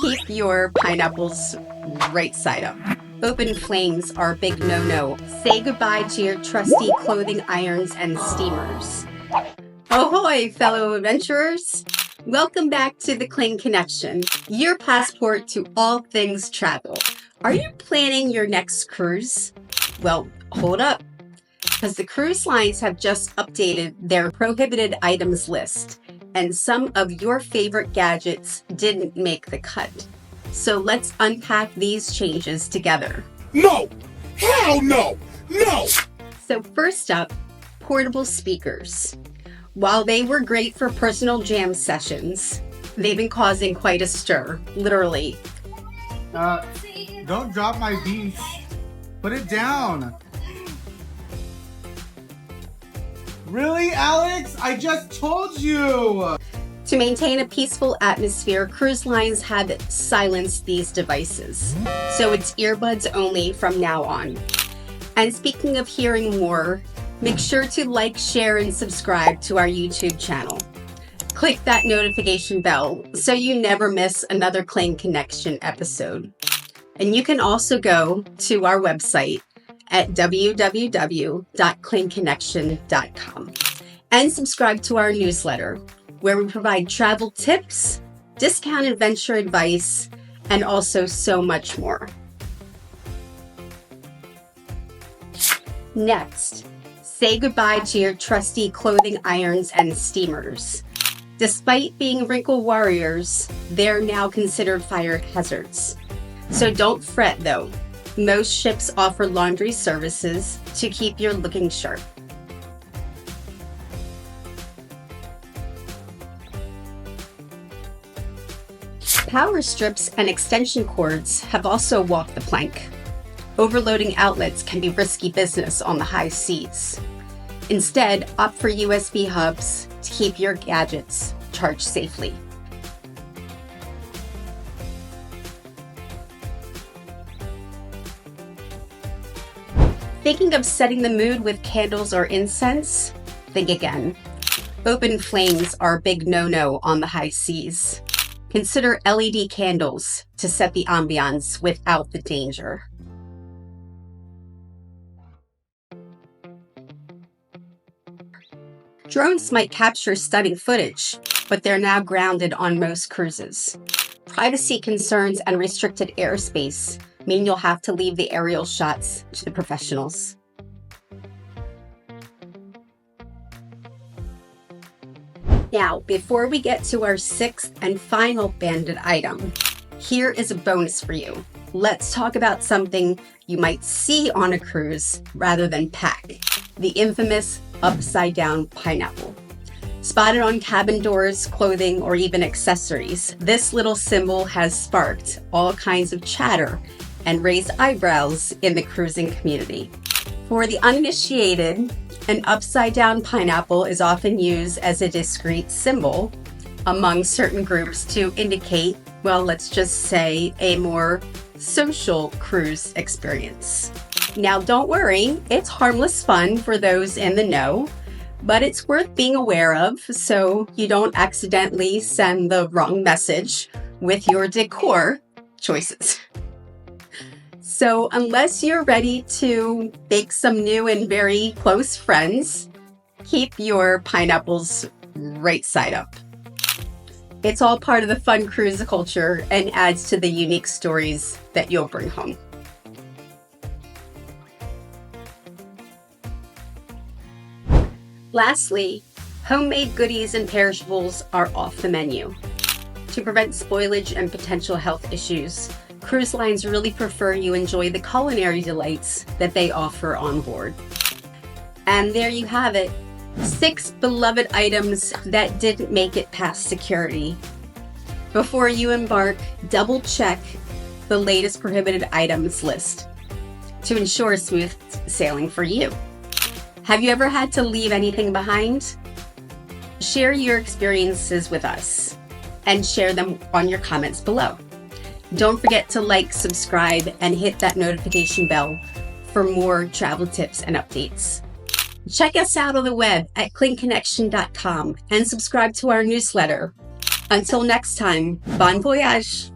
Keep your pineapples right side up. Open flames are a big no-no. Say goodbye to your trusty clothing irons and steamers. Ahoy, fellow adventurers! Welcome back to the Kling Connection, your passport to all things travel. Are you planning your next cruise? Well, hold up, because the cruise lines have just updated their prohibited items list, and some of your favorite gadgets didn't make the cut. So let's unpack these changes together. No! Hell no! No! So first up, portable speakers. While they were great for personal jam sessions, they've been causing quite a stir, literally. Don't drop my beef. Put it down. Really, Alex? I just told you! To maintain a peaceful atmosphere, cruise lines have silenced these devices. So it's earbuds only from now on. And speaking of hearing more, make sure to like, share, and subscribe to our YouTube channel. Click that notification bell so you never miss another Kling Connection episode. And you can also go to our website at www.klingconnection.com and subscribe to our newsletter, where we provide travel tips, discounted venture advice, and also so much more. Next, say goodbye to your trusty clothing irons and steamers. Despite being wrinkle warriors, they're now considered fire hazards. So don't fret though. Most ships offer laundry services to keep your looking sharp. Power strips and extension cords have also walked the plank. Overloading outlets can be risky business on the high seas. Instead, opt for USB hubs to keep your gadgets charged safely. Thinking of setting the mood with candles or incense? Think again. Open flames are a big no-no on the high seas. Consider LED candles to set the ambiance without the danger. Drones might capture stunning footage, but they're now grounded on most cruises. Privacy concerns and restricted airspace mean you'll have to leave the aerial shots to the professionals. Now, before we get to our sixth and final banded item, here is a bonus for you. Let's talk about something you might see on a cruise rather than pack: the infamous upside-down pineapple. Spotted on cabin doors, clothing, or even accessories, this little symbol has sparked all kinds of chatter and raised eyebrows in the cruising community. For the uninitiated, an upside-down pineapple is often used as a discreet symbol among certain groups to indicate, well, let's just say, a more social cruise experience. Now, don't worry, it's harmless fun for those in the know, but it's worth being aware of so you don't accidentally send the wrong message with your decor choices. So unless you're ready to make some new and very close friends, keep your pineapples right side up. It's all part of the fun cruise culture and adds to the unique stories that you'll bring home. Lastly, homemade goodies and perishables are off the menu. To prevent spoilage and potential health issues, cruise lines really prefer you enjoy the culinary delights that they offer on board. And there you have it, 6 beloved items that didn't make it past security. Before you embark, double check the latest prohibited items list to ensure smooth sailing for you. Have you ever had to leave anything behind? Share your experiences with us and share them on your comments below. Don't forget to like, subscribe, and hit that notification bell for more travel tips and updates. Check us out on the web at klingconnection.com and subscribe to our newsletter. Until next time, bon voyage!